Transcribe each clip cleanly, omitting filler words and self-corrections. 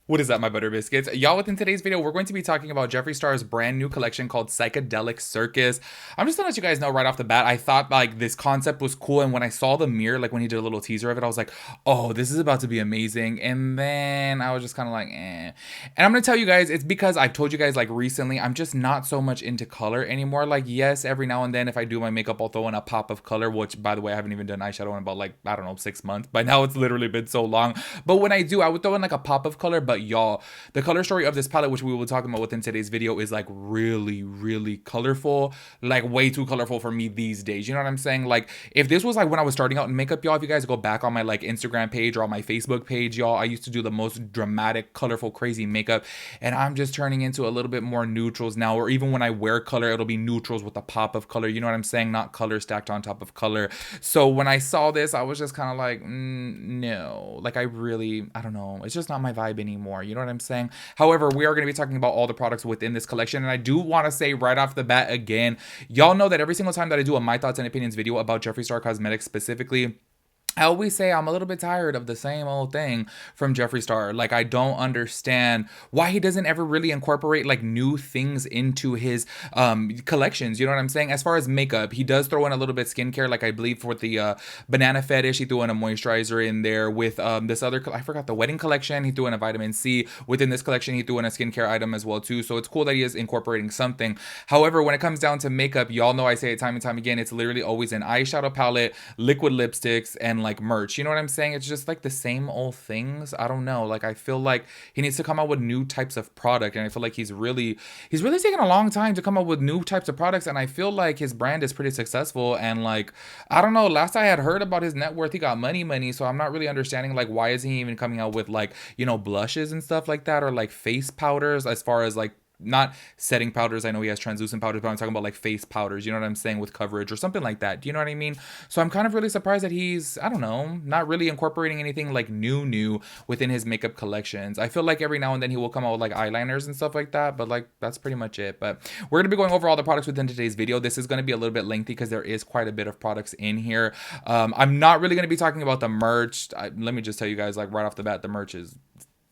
What is that, my butter biscuits? Y'all, within today's video, we're going to be talking about Jeffree Star's brand new collection called Psychedelic Circus. I'm just gonna let you guys know right off the bat, I thought like this concept was cool, and when I saw the mirror, like when he did a little teaser of it, I was like, oh, this is about to be amazing. And then I was just kind of like, eh. And I'm gonna tell you guys, it's because I've told you guys like recently, I'm just not so much into color anymore. Like, yes, every now and then if I do my makeup, I'll throw in a pop of color, which by the way, I haven't even done eyeshadow in about like, I don't know, 6 months. By now it's literally been so long. But when I do, I would throw in like a pop of color. But y'all, the color story of this palette, which we will be talking about within today's video, is like really, really colorful, like way too colorful for me these days. You know what I'm saying? Like, if this was like when I was starting out in makeup, y'all, if you guys go back on my like Instagram page or on my Facebook page, y'all, I used to do the most dramatic, colorful, crazy makeup, and I'm just turning into a little bit more neutrals now. Or even when I wear color, it'll be neutrals with a pop of color. You know what I'm saying? Not color stacked on top of color. So when I saw this, I was just kind of like, no, like I don't know. It's just not my vibe anymore. You know what I'm saying? However, we are going to be talking about all the products within this collection. And I do want to say right off the bat again, y'all know that every single time that I do a My Thoughts and Opinions video about Jeffree Star Cosmetics specifically, I always say I'm a little bit tired of the same old thing from Jeffree Star. Like, I don't understand why he doesn't ever really incorporate like new things into his collections. You know what I'm saying? As far as makeup, he does throw in a little bit skincare. Like, I believe for the banana fetish, he threw in a moisturizer in there. With this other, I forgot, the wedding collection, he threw in a vitamin C. Within this collection, he threw in a skincare item as well too. So it's cool that he is incorporating something. However, when it comes down to makeup, y'all know I say it time and time again, it's literally always an eyeshadow palette, liquid lipsticks, and like merch. You know what I'm saying? It's just like the same old things. I don't know. Like, I feel like he needs to come out with new types of product, and I feel like he's really taking a long time to come up with new types of products. And I feel like his brand is pretty successful, and like, I don't know, last I had heard about his net worth, he got money, so I'm not really understanding like why isn't he even coming out with like, you know, blushes and stuff like that, or like face powders, as far as like not setting powders. I know he has translucent powders, but I'm talking about like face powders, you know what I'm saying, with coverage or something like that. Do you know what I mean? So I'm kind of really surprised that he's, I don't know, not really incorporating anything like new within his makeup collections. I feel like every now and then he will come out with like eyeliners and stuff like that, but like that's pretty much it. But we're gonna be going over all the products within today's video. This is gonna be a little bit lengthy because there is quite a bit of products in here. I'm not really gonna be talking about the merch. Let me just tell you guys, like, right off the bat, the merch is,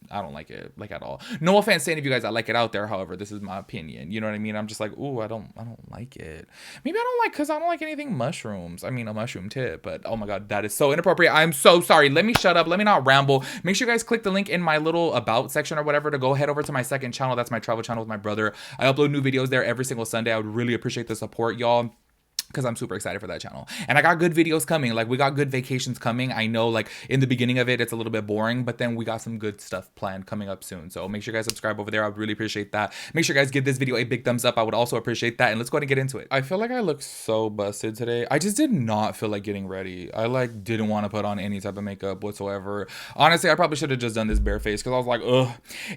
I don't like it, like, at all. No offense to any of you guys that like it out there. However, this is my opinion. You know what I mean? I'm just like, ooh, I don't like it. Maybe I don't like, because I don't like anything mushrooms. I mean, a mushroom tip, but oh my god, that is so inappropriate. I'm so sorry. Let me shut up. Let me not ramble. Make sure you guys click the link in my little about section or whatever to go head over to my second channel. That's my travel channel with my brother. I upload new videos there every single Sunday. I would really appreciate the support, y'all, because I'm super excited for that channel. And I got good videos coming. Like, we got good vacations coming. I know, like, in the beginning of it, it's a little bit boring, but then we got some good stuff planned coming up soon. So make sure you guys subscribe over there. I would really appreciate that. Make sure you guys give this video a big thumbs up. I would also appreciate that. And let's go ahead and get into it. I feel like I look so busted today. I just did not feel like getting ready. I like didn't want to put on any type of makeup whatsoever. Honestly, I probably should have just done this bare face because I was like, ugh.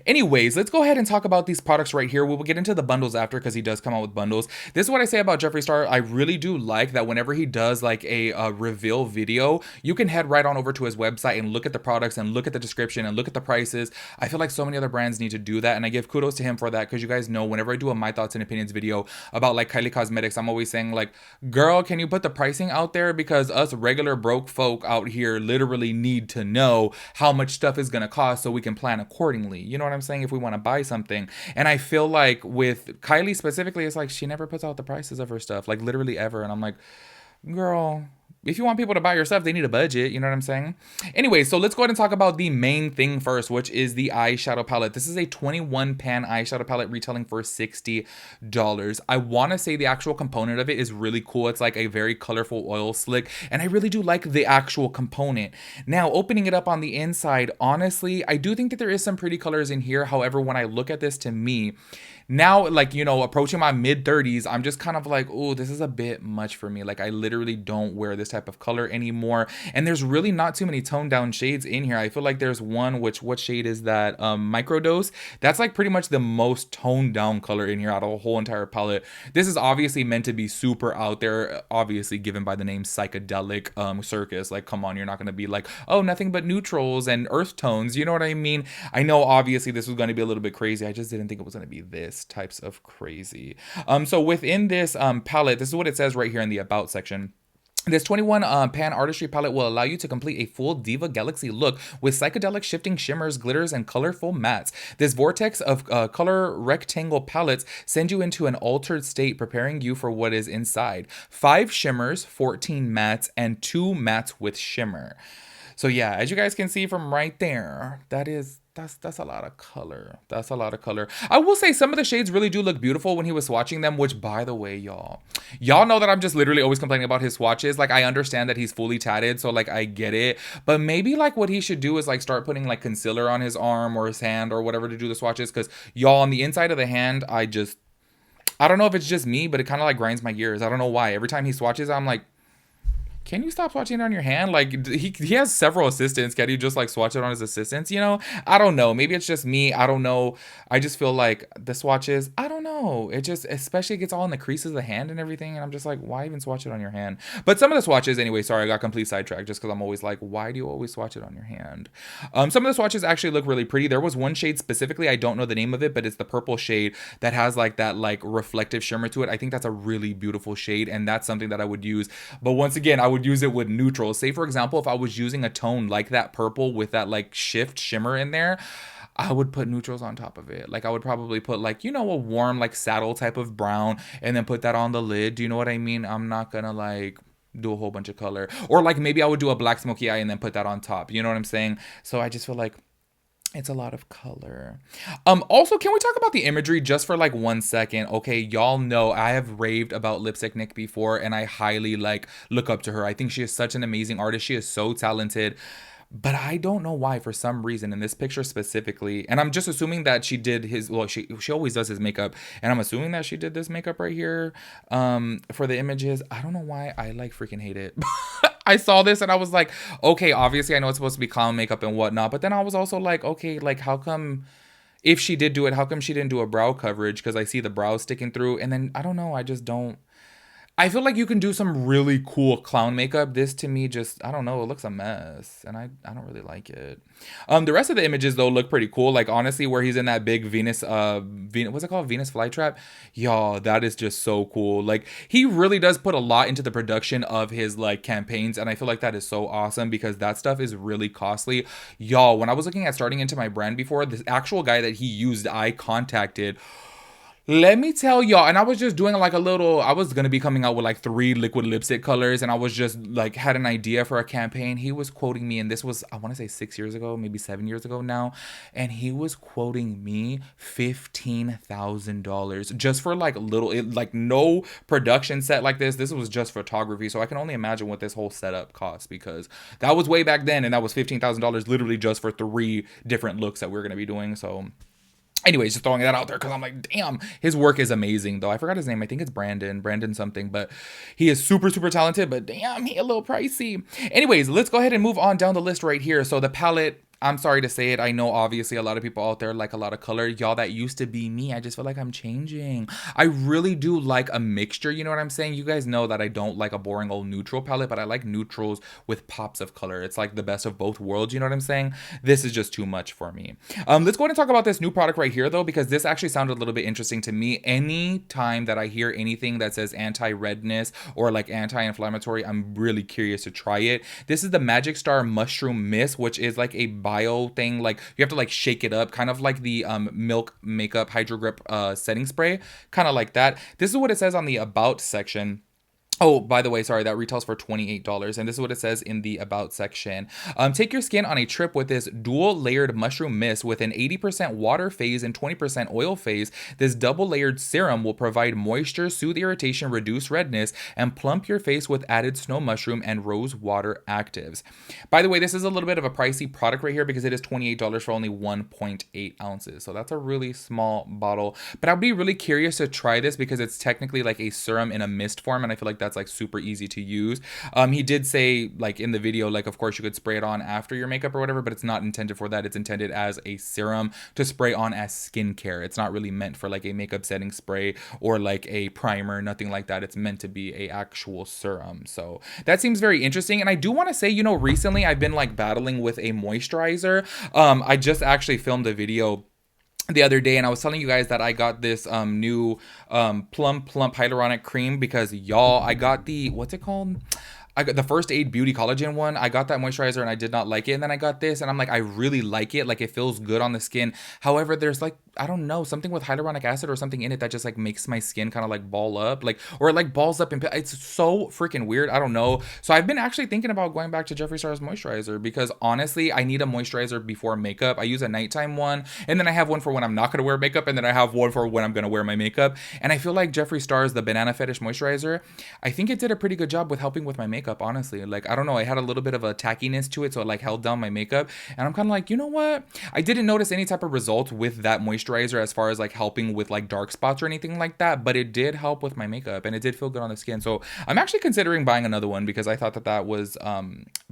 Anyways, let's go ahead and talk about these products right here. We will get into the bundles after, because he does come out with bundles. This is what I say about Jeffree Star. I really do like that whenever he does like a reveal video, you can head right on over to his website and look at the products and look at the description and look at the prices. I feel like so many other brands need to do that, and I give kudos to him for that, because you guys know whenever I do a My Thoughts and Opinions video about like Kylie Cosmetics, I'm always saying like, girl, can you put the pricing out there, because us regular broke folk out here literally need to know how much stuff is gonna cost so we can plan accordingly. You know what I'm saying? If we want to buy something. And I feel like with Kylie specifically, it's like she never puts out the prices of her stuff, like literally ever, and I'm like, girl, if you want people to buy your stuff, they need a budget. You know what I'm saying? Anyway, so let's go ahead and talk about the main thing first, which is the eyeshadow palette. This is a 21 pan eyeshadow palette retailing for $60. I want to say the actual component of it is really cool. It's like a very colorful oil slick, and I really do like the actual component. Now, opening it up on the inside, honestly, I do think that there is some pretty colors in here. However, when I look at this, to me, now, like, you know, approaching my mid 30s, I'm just kind of like, oh, this is a bit much for me. Like, I literally don't wear this type of color anymore. And there's really not too many toned down shades in here. I feel like there's one, which, what shade is that? Microdose. That's like pretty much the most toned down color in here out of a whole entire palette. This is obviously meant to be super out there, obviously given by the name Psychedelic Circus. Like, come on, you're not going to be like, oh, nothing but neutrals and earth tones. You know what I mean? I know obviously this was going to be a little bit crazy. I just didn't think it was going to be this types of crazy. So within this palette, this is what it says right here in the about section. This 21 pan artistry palette will allow you to complete a full Diva Galaxy look with psychedelic shifting shimmers, glitters, and colorful mattes. This vortex of color rectangle palettes send you into an altered state, preparing you for what is inside. 5 shimmers, 14 mattes, and 2 mattes with shimmer. So yeah, as you guys can see from right there, that's a lot of color. That's a lot of color. I will say some of the shades really do look beautiful when he was swatching them, which by the way, y'all know that I'm just literally always complaining about his swatches. Like I understand that he's fully tatted, so like I get it. But maybe like what he should do is like start putting like concealer on his arm or his hand or whatever to do the swatches. Cause y'all on the inside of the hand, I don't know if it's just me, but it kind of like grinds my gears. I don't know why. Every time he swatches, I'm like, can you stop swatching it on your hand? Like he has several assistants. Can he just like swatch it on his assistants? You know, I don't know. Maybe it's just me. I don't know. I just feel like the swatches, I don't know. It just, especially gets all in the creases of the hand and everything. And I'm just like, why even swatch it on your hand? But some of the swatches, anyway, sorry, I got complete sidetracked just because I'm always like, why do you always swatch it on your hand? Some of the swatches actually look really pretty. There was one shade specifically, I don't know the name of it, but it's the purple shade that has like that like reflective shimmer to it. I think that's a really beautiful shade, and that's something that I would use. But once again, I would use it with neutrals. Say for example, if I was using a tone like that purple with that like shift shimmer in there, I would put neutrals on top of it. Like I would probably put like, you know, a warm like saddle type of brown and then put that on the lid. Do you know what I mean? I'm not gonna like do a whole bunch of color. Or like maybe I would do a black smoky eye and then put that on top. You know what I'm saying? So I just feel like it's a lot of color. Also, can we talk about the imagery just for like 1 second? Okay, y'all know I have raved about Lipstick Nick before, and I highly like look up to her. I think she is such an amazing artist. She is so talented. But I don't know why, for some reason, in this picture specifically, and I'm just assuming that she did his, well, she always does his makeup, and I'm assuming that she did this makeup right here for the images. I don't know why I like freaking hate it. I saw this and I was like, okay, obviously I know it's supposed to be clown makeup and whatnot, but then I was also like, okay, like how come, if she did do it, how come she didn't do a brow coverage? Because I see the brows sticking through, and then I don't know, I just don't. I feel like you can do some really cool clown makeup. This to me just, I don't know, it looks a mess, and I don't really like it. The rest of the images though look pretty cool. Like honestly, where he's in that big Venus what's it called? Venus flytrap. Y'all, that is just so cool. Like he really does put a lot into the production of his like campaigns, and I feel like that is so awesome because that stuff is really costly. Y'all, when I was looking at starting into my brand before, this actual guy that he used, I contacted. Let me tell y'all, and I was just doing like a little, I was going to be coming out with like 3 liquid lipstick colors, and I was just like, had an idea for a campaign. He was quoting me, and this was, I want to say 6 years ago, maybe 7 years ago now, and he was quoting me $15,000 just for like like no production set like this. This was just photography, so I can only imagine what this whole setup costs, because that was way back then, and that was $15,000 literally just for 3 different looks that we're going to be doing, so... Anyways, just throwing that out there because I'm like, damn, his work is amazing though. I forgot his name. I think it's Brandon something, but he is super, super talented, but damn, he a little pricey. Anyways, let's go ahead and move on down the list right here. So the palette, I'm sorry to say it. I know obviously a lot of people out there like a lot of color. Y'all, that used to be me. I just feel like I'm changing. I really do like a mixture. You know what I'm saying? You guys know that I don't like a boring old neutral palette, but I like neutrals with pops of color. It's like the best of both worlds. You know what I'm saying? This is just too much for me. Let's go ahead and talk about this new product right here though, because this actually sounded a little bit interesting to me. Any time that I hear anything that says anti-redness or like anti-inflammatory, I'm really curious to try it. This is the Magic Star Mushroom Mist, which is like a bio thing. Like you have to like shake it up, kind of like the Milk Makeup Hydro Grip setting spray, kind of like that. This is what it says on the about section. Oh, by the way, sorry, that retails for $28. And this is what it says in the About section. Take your skin on a trip with this dual layered mushroom mist with an 80% water phase and 20% oil phase. This double layered serum will provide moisture, soothe irritation, reduce redness, and plump your face with added snow mushroom and rose water actives. By the way, this is a little bit of a pricey product right here because it is $28 for only 1.8 ounces. So that's a really small bottle. But I'd be really curious to try this because it's technically like a serum in a mist form. And I feel like that's like super easy to use. He did say like in the video, like of course you could spray it on after your makeup or whatever, but it's not intended for that. It's intended as a serum to spray on as skincare. It's not really meant for like a makeup setting spray or like a primer, nothing like that. It's meant to be a actual serum. So that seems very interesting. And I do want to say, you know, recently I've been like battling with a moisturizer. I just actually filmed a video the other day, and I was telling you guys that I got this new plump hyaluronic cream because y'all, I got the, what's it called? I got the First Aid Beauty Collagen one. I got that moisturizer and I did not like it. And then I got this and I'm like, I really like it. Like it feels good on the skin. However, there's like, I don't know, something with hyaluronic acid or something in it that just like makes my skin kind of like ball up, like, or it like balls up and it's so freaking weird. I don't know. So I've been actually thinking about going back to Jeffree Star's moisturizer because honestly, I need a moisturizer before makeup. I use a nighttime one and then I have one for when I'm not going to wear makeup and then I have one for when I'm going to wear my makeup. And I feel like Jeffree Star's the Banana Fetish moisturizer, I think it did a pretty good job with helping with my makeup, honestly. Like, I don't know, I had a little bit of a tackiness to it, so it like held down my makeup. And I'm kind of like, you know what? I didn't notice any type of results with that moisturizer as far as like helping with like dark spots or anything like that, but it did help with my makeup and it did feel good on the skin. So I'm actually considering buying another one because I thought that that was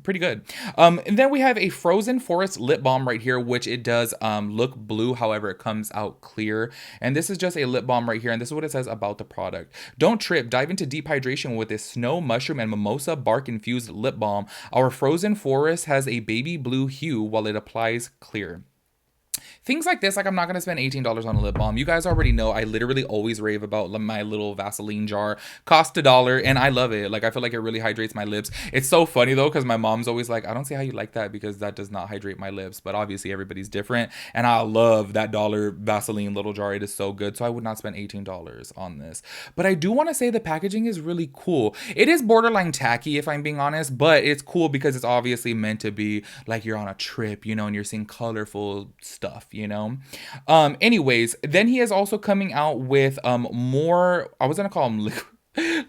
pretty good. And then we have a Frozen Forest lip balm right here, which it does look blue, however it comes out clear. And this is just a lip balm right here, and this is what it says about the product. Don't trip, dive into deep hydration with this snow, mushroom, and mimosa bark infused lip balm. Our Frozen Forest has a baby blue hue while it applies clear. Things like this, like I'm not going to spend $18 on a lip balm. You guys already know I literally always rave about my little Vaseline jar. Cost $1 and I love it. Like I feel like it really hydrates my lips. It's so funny though because my mom's always like, I don't see how you like that because that does not hydrate my lips. But obviously everybody's different. And I love that dollar Vaseline little jar. It is so good. So I would not spend $18 on this. But I do want to say the packaging is really cool. It is borderline tacky if I'm being honest. But it's cool because it's obviously meant to be like you're on a trip, you know, and you're seeing colorful stuff, you know. Anyways, then he is also coming out with more, I was gonna call them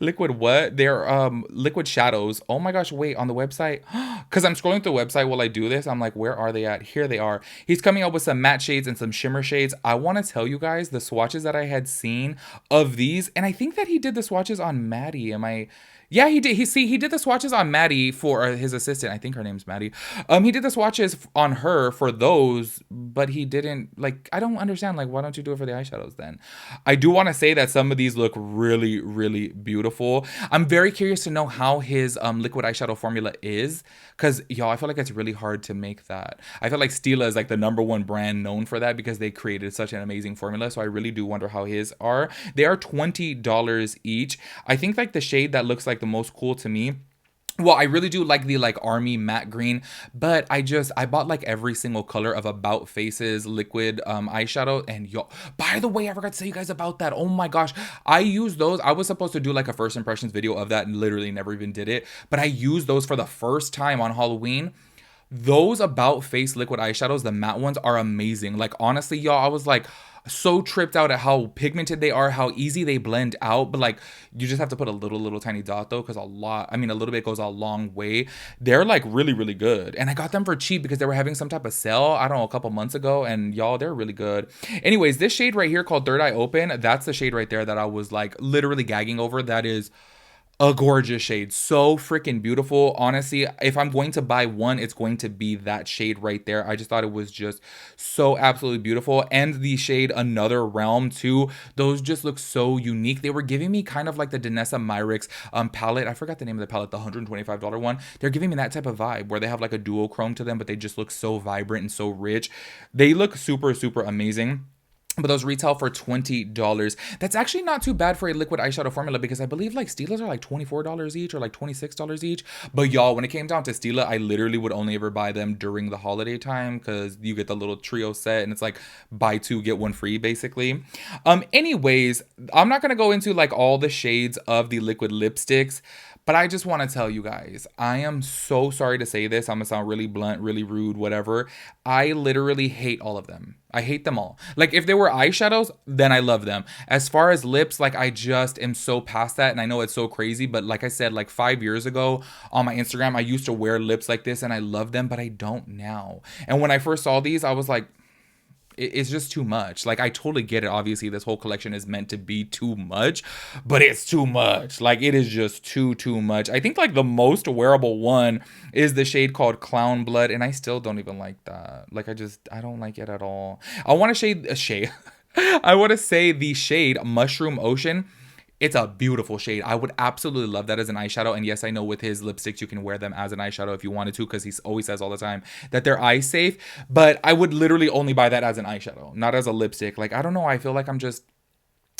liquid what? They're liquid shadows. Oh my gosh, wait, on the website, because I'm scrolling through the website while I do this. I'm like, where are they at? Here they are. He's coming out with some matte shades and some shimmer shades. I want to tell you guys the swatches that I had seen of these, and I think that he did the swatches on Maddie. Yeah, he did. He did the swatches on Maddie for his assistant. I think her name's Maddie. He did the swatches on her for those, but he didn't, like, I don't understand. Like, why don't you do it for the eyeshadows then? I do want to say that some of these look really, really beautiful. I'm very curious to know how his liquid eyeshadow formula is, because y'all, I feel like it's really hard to make that. I feel like Stila is like the #1 brand known for that because they created such an amazing formula. So I really do wonder how his are. They are $20 each. I think like the shade that looks like the most cool to me, well, I really do like the like army matte green, but I bought like every single color of About Face's liquid eyeshadow. And yo, by the way, I forgot to tell you guys about that. Oh my gosh, I used those. I was supposed to do like a first impressions video of that and literally never even did it, but I used those for the first time on Halloween. Those About Face liquid eyeshadows, the matte ones, are amazing. Like honestly, y'all, I was like so tripped out at how pigmented they are, how easy they blend out. But like you just have to put a little tiny dot though, because a little bit goes a long way. They're like really, really good. And I got them for cheap because they were having some type of sale, I don't know, a couple months ago. And y'all, they're really good. Anyways, this shade right here called Third Eye Open, that's the shade right there that I was like literally gagging over. That is a gorgeous shade, so freaking beautiful. Honestly, if I'm going to buy one, it's going to be that shade right there. I just thought it was just so absolutely beautiful. And the shade Another Realm too, those just look so unique. They were giving me kind of like the Danessa Myricks palette. I forgot the name of the palette, the $125 one. They're giving me that type of vibe where they have like a duochrome to them, but they just look so vibrant and so rich. They look super, super amazing. But those retail for $20. That's actually not too bad for a liquid eyeshadow formula because I believe like Stila's are like $24 each or like $26 each. But y'all, when it came down to Stila, I literally would only ever buy them during the holiday time because you get the little trio set and it's like buy two, get one free basically. Anyways, I'm not going to go into like all the shades of the liquid lipsticks, but I just want to tell you guys, I am so sorry to say this. I'm going to sound really blunt, really rude, whatever. I literally hate all of them. I hate them all. Like if they were eyeshadows, then I love them. As far as lips, like I just am so past that. And I know it's so crazy, but like I said, like 5 years ago on my Instagram, I used to wear lips like this and I love them, but I don't now. And when I first saw these, I was like, it's just too much. Like I totally get it. Obviously this whole collection is meant to be too much, but it's too much. Like it is just too much. I think like the most wearable one is the shade called Clown Blood, and I still don't even like that. Like I don't like it at all. I want to I want to say the shade Mushroom Ocean. It's a beautiful shade. I would absolutely love that as an eyeshadow. And yes, I know with his lipsticks, you can wear them as an eyeshadow if you wanted to, because he always says all the time that they're eye safe. But I would literally only buy that as an eyeshadow, not as a lipstick. Like, I don't know. I feel like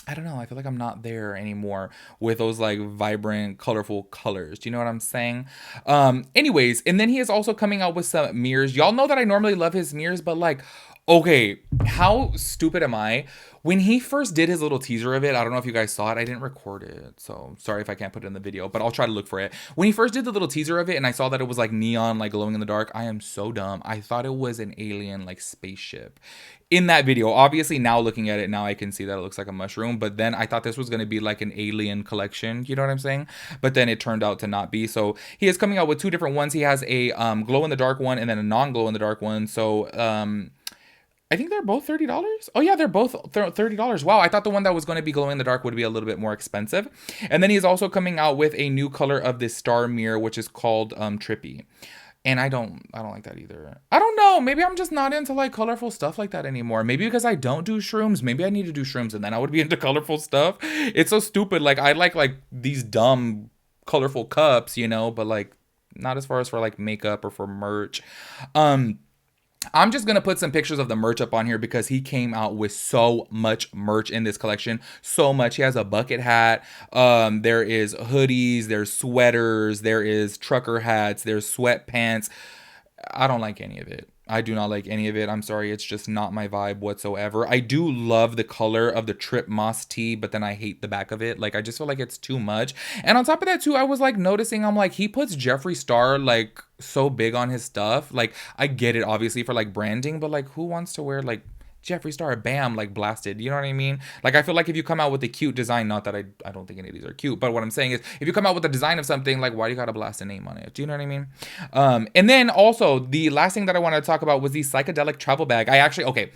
I don't know. I feel like I'm not there anymore with those like vibrant, colorful colors. Do you know what I'm saying? Anyways, and then he is also coming out with some mirrors. Y'all know that I normally love his mirrors, but like, okay, how stupid am I? When he first did his little teaser of it, I don't know if you guys saw it. I didn't record it, so sorry if I can't put it in the video, but I'll try to look for it. When he first did the little teaser of it and I saw that it was like neon, like glowing in the dark, I am so dumb. I thought it was an alien like spaceship in that video. Obviously now looking at it now I can see that it looks like a mushroom, but then I thought this was going to be like an alien collection, you know what I'm saying? But then it turned out to not be. So he is coming out with two different ones. He has a glow in the dark one and then a non glow in the dark one. So I think they're both $30. Oh yeah, they're both $30. Wow, I thought the one that was going to be glowing in the dark would be a little bit more expensive. And then he's also coming out with a new color of this star mirror, which is called Trippy. And I don't like that either. I don't know. Maybe I'm just not into like colorful stuff like that anymore. Maybe because I don't do shrooms. Maybe I need to do shrooms and then I would be into colorful stuff. It's so stupid. Like I like these dumb colorful cups, you know, but like not as far as for like makeup or for merch. I'm just going to put some pictures of the merch up on here because he came out with so much merch in this collection. So much. He has a bucket hat. There is hoodies. There's sweaters. There is trucker hats. There's sweatpants. I don't like any of it. I do not like any of it. I'm sorry. It's just not my vibe whatsoever. I do love the color of the Trip Moss tee, but then I hate the back of it. Like, I just feel like it's too much. And on top of that, too, I was like noticing, I'm like, he puts Jeffree Star like so big on his stuff. Like, I get it, obviously, for like branding, but like, who wants to wear like Jeffree Star, bam, like blasted. You know what I mean? Like, I feel like if you come out with a cute design, not that I don't think any of these are cute, but what I'm saying is if you come out with a design of something, like, why do you gotta blast a name on it? Do you know what I mean? And then also the last thing that I wanted to talk about was the psychedelic travel bag. Okay,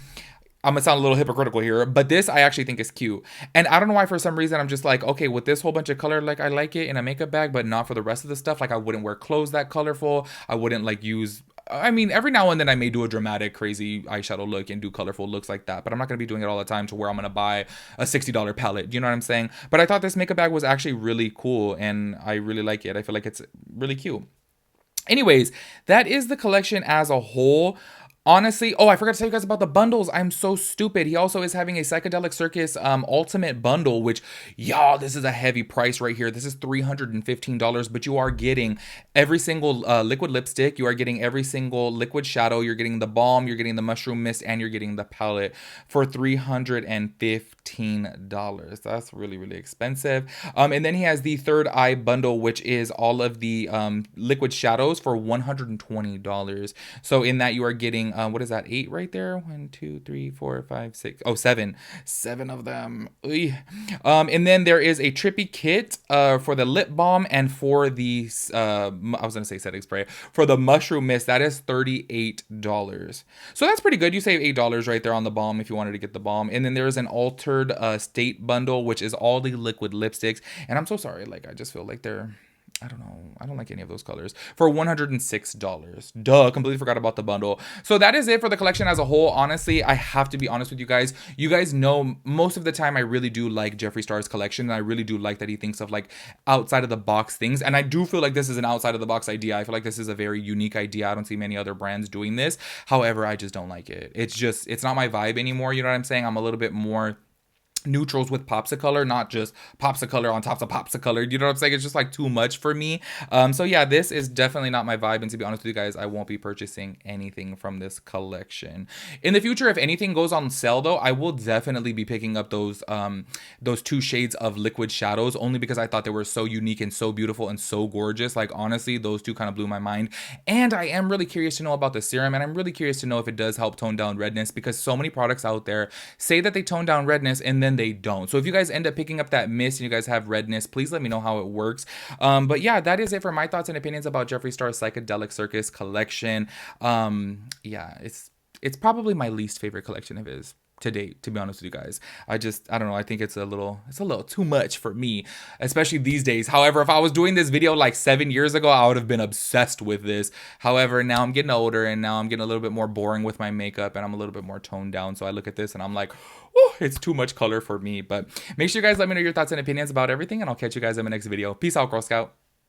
I'm gonna sound a little hypocritical here, but this I actually think is cute. And I don't know why, for some reason, I'm just like, okay, with this whole bunch of color, like I like it in a makeup bag, but not for the rest of the stuff. Like I wouldn't wear clothes that colorful. I wouldn't like use, I mean, every now and then I may do a dramatic, crazy eyeshadow look and do colorful looks like that, but I'm not gonna be doing it all the time to where I'm gonna buy a $60 palette. You know what I'm saying? But I thought this makeup bag was actually really cool and I really like it. I feel like it's really cute. Anyways, that is the collection as a whole. Honestly, oh, I forgot to tell you guys about the bundles. I'm so stupid. He also is having a Psychedelic Circus Ultimate Bundle, which, y'all, this is a heavy price right here. This is $315, but you are getting every single liquid lipstick. You are getting every single liquid shadow. You're getting the balm. You're getting the mushroom mist, and you're getting the palette for $315. That's really, really expensive. And then he has the Third Eye Bundle, which is all of the liquid shadows for $120. So in that, you are getting what is that, 8 right there? 1, 2, 3, 4, 5, 6. Oh, 7 of them. And then there is a trippy kit for the lip balm and for the I was gonna say setting spray for the mushroom mist. That is $38. So that's pretty good. You save $8 right there on the balm if you wanted to get the balm. And then there's an altered state bundle, which is all the liquid lipsticks. And I'm so sorry, like I just feel like they're, I don't know. I don't like any of those colors. For $106. Duh, completely forgot about the bundle. So that is it for the collection as a whole. Honestly, I have to be honest with you guys. You guys know most of the time I really do like Jeffree Star's collection. And I really do like that he thinks of like outside of the box things. And I do feel like this is an outside of the box idea. I feel like this is a very unique idea. I don't see many other brands doing this. However, I just don't like it. It's not my vibe anymore. You know what I'm saying? I'm a little bit more neutrals with popsicolor, not just popsicolor on top of popsicolor. You know what I'm saying? It's just like too much for me. So yeah, this is definitely not my vibe. And to be honest with you guys, I won't be purchasing anything from this collection. In the future, if anything goes on sale though, I will definitely be picking up those 2 shades of liquid shadows, only because I thought they were so unique and so beautiful and so gorgeous. Like honestly, those 2 kind of blew my mind. And I am really curious to know about the serum, and I'm really curious to know if it does help tone down redness, because so many products out there say that they tone down redness and then they don't. So if you guys end up picking up that mist and you guys have redness, please let me know how it works. But yeah, that is it for my thoughts and opinions about Jeffree Star's Psychedelic Circus collection. Yeah, it's probably my least favorite collection of his to date, to be honest with you guys. I don't know. I think it's a little too much for me, especially these days. However, if I was doing this video like 7 years ago, I would have been obsessed with this. However, now I'm getting older and now I'm getting a little bit more boring with my makeup and I'm a little bit more toned down. So I look at this and I'm like, oh, it's too much color for me. But make sure you guys let me know your thoughts and opinions about everything, and I'll catch you guys in my next video. Peace out, Girl Scout.